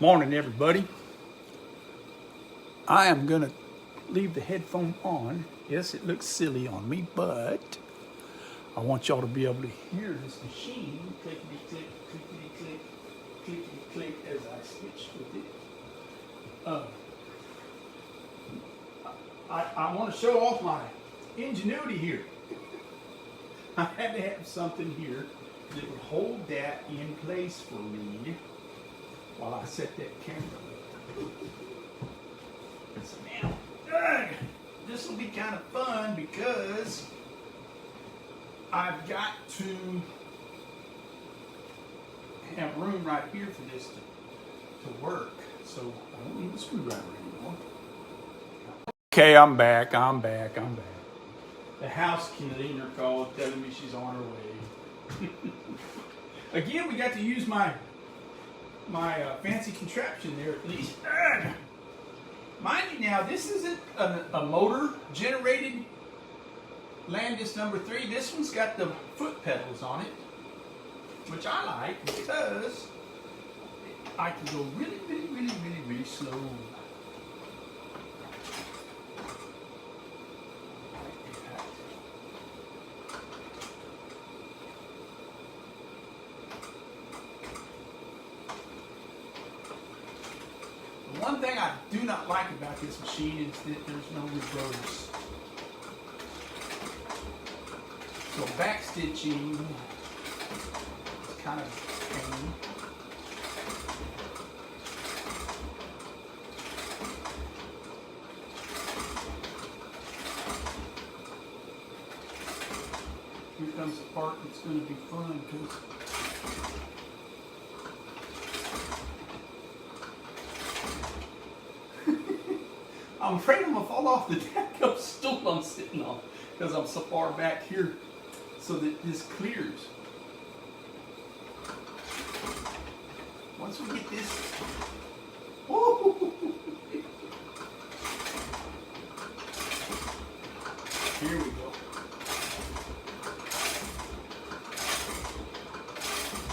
Morning, everybody. I am going to leave the headphone on. Yes, it looks silly on me, but I want y'all to be able to hear this machine clickety-click, clickety-click, clickety-click as I switch with it. I want to show off my ingenuity here. I had to have something here that would hold that in place for me while I set that camera up. So now, this will be kind of fun because I've got to have room right here for this to work. So I don't need a screwdriver anymore. Okay, I'm back. The house cleaner called telling me she's on her way. Again, we got to use my fancy contraption there at least. Mind you now, this isn't a motor generated Landis number 3. This one's got the foot pedals on it, which I like because I can go really slow. One thing I do not like about this machine is that there's no reverse. So backstitching is kind of a pain. Here comes the part that's going to be fun because I'm afraid I'm going to fall off the damn stool I'm sitting on because I'm so far back here so that this clears. Once we get this, here we go.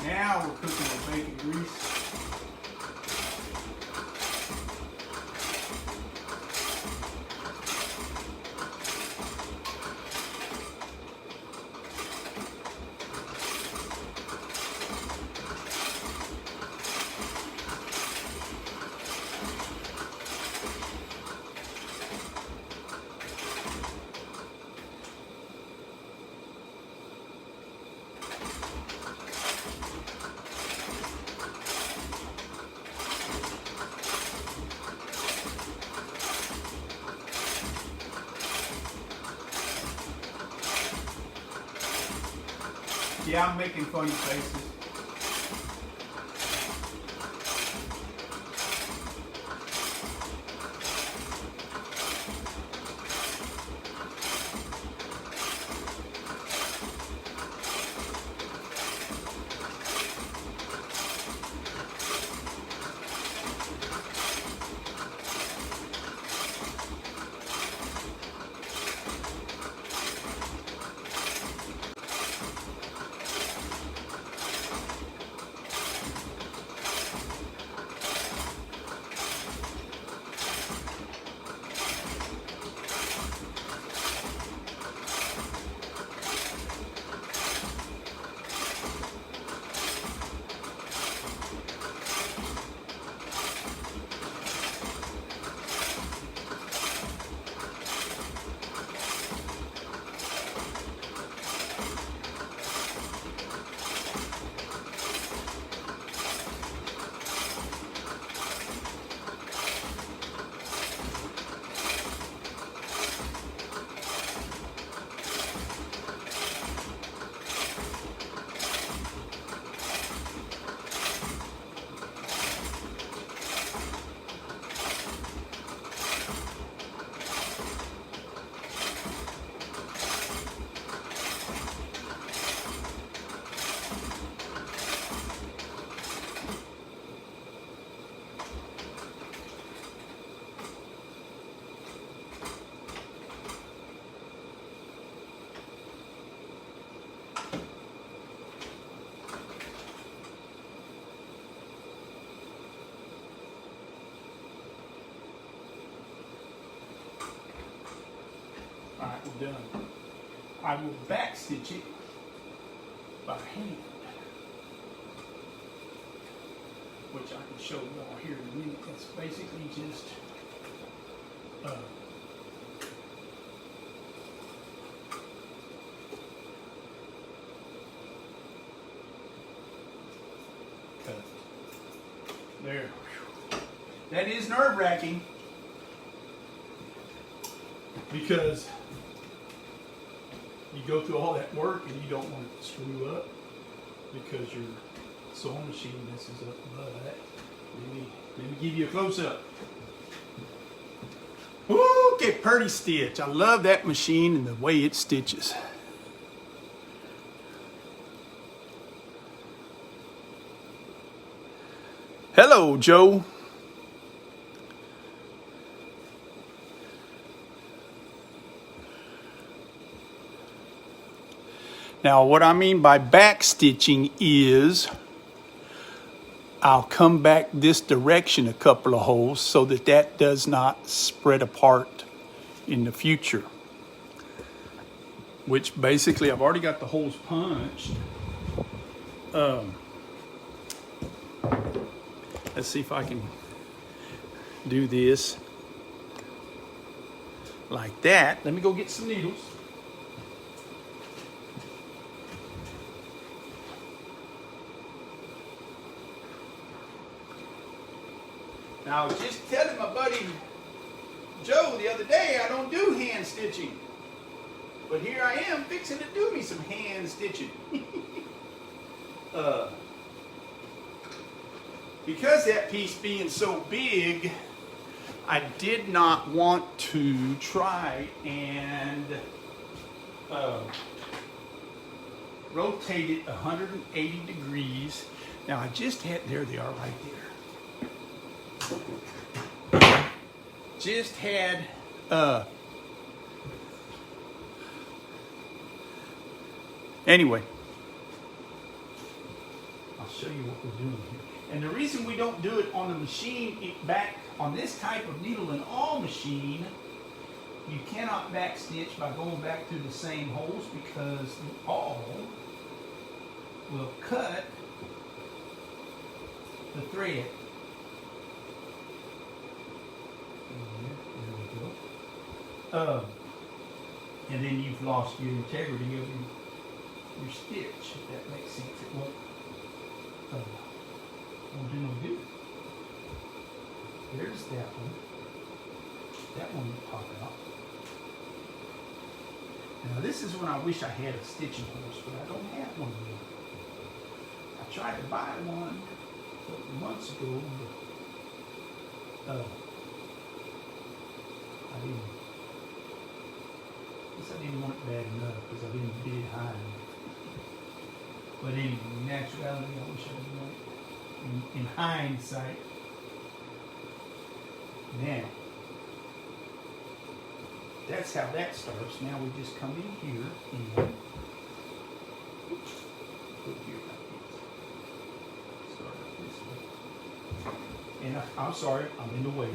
Now we're cooking with bacon grease. Yeah, I'm making funny faces. done, I will backstitch it by hand, which I can show y'all here in a minute. That's basically just cut. There. That is nerve-wracking because you go through all that work and you don't want it to screw up because your sewing machine messes up the butt. Let me give you a close-up. Okay, pretty stitch. I love that machine and the way it stitches. Hello, Joe. Now, what I mean by back stitching is I'll come back this direction a couple of holes so that that does not spread apart in the future. Which basically, I've already got the holes punched. Let's see if I can do this like that. Let me go get some needles. Now, I was just telling my buddy Joe the other day I don't do hand stitching. But here I am fixing to do me some hand stitching. Because that piece being so big, I did not want to try and rotate it 180 degrees. Now I just had, there they are right there. Just had anyway, I'll show you what we're doing here. And the reason we don't do it on the machine, back on this type of needle and awl machine, you cannot back stitch by going back through the same holes because the awl will cut the thread. There we go. And then you've lost your integrity of your stitch, if that makes sense. It won't do no good. There's that one. That one will pop out. Now this is when I wish I had a stitching horse, but I don't have one yet. I tried to buy one a couple months ago, but I didn't want it bad enough because I didn't bid high enough. But anyway, in actuality, I wish I did want it. In hindsight, now that's how that starts. Now we just come in here and put here like this. Start like this way. And I'm sorry, I'm in the way.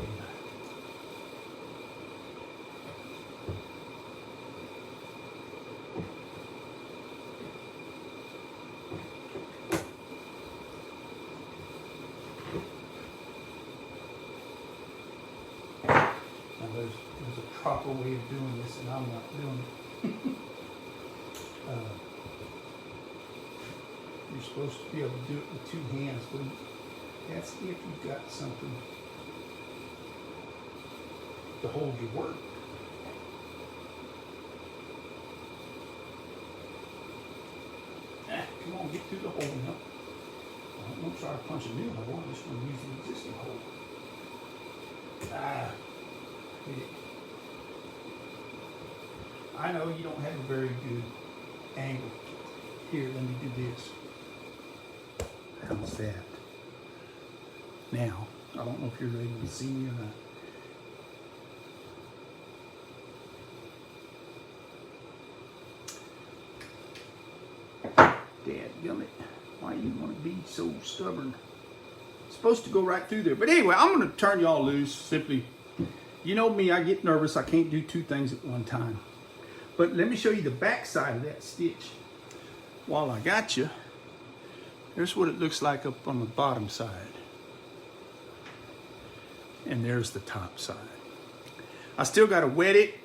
There's a proper way of doing this, and I'm not doing it. You're supposed to be able to do it with two hands, but that's if you've got something to hold your work. Come on, get through the hole now. I'm going to try to punch a new hole. I'm just going to use the existing hole. I know you don't have a very good angle. Here, let me do this. How's that? Now, I don't know if you're able to see me or not. Dadgummit, why you want to be so stubborn? It's supposed to go right through there. But anyway, I'm going to turn y'all loose. Simply, you know me, I get nervous. I can't do two things at one time. But let me show you the back side of that stitch. While I got you, here's what it looks like up on the bottom side. And there's the top side. I still got to wet it,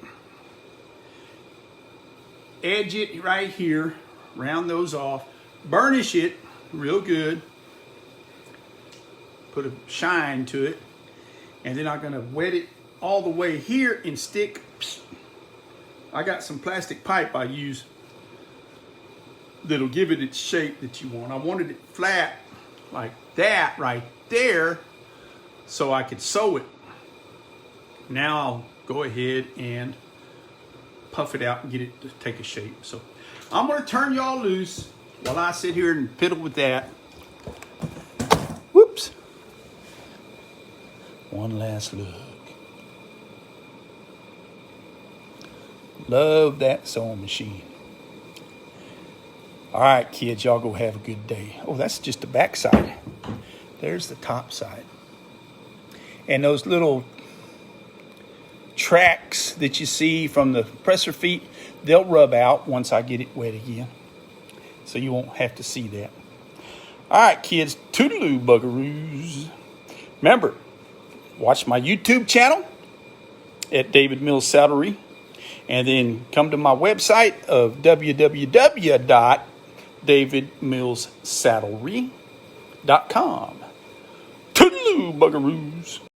edge it right here, round those off, burnish it real good, put a shine to it, and then I'm going to wet it all the way here and stick. I got some plastic pipe I use that'll give it its shape that you want. I wanted it flat like that right there so I could sew it. Now I'll go ahead and puff it out and get it to take a shape. So I'm going to turn y'all loose while I sit here and fiddle with that. Whoops. One last look. Love that sewing machine. All right, kids, y'all go have a good day. Oh, that's just the back side. There's the top side. And those little tracks that you see from the presser feet, they'll rub out once I get it wet again. So you won't have to see that. All right, kids, toodaloo bugaroos. Remember, watch my YouTube channel at David Mills Saddlery. And then come to my website of www.davidmillssaddlery.com. Toodaloo bugaroos.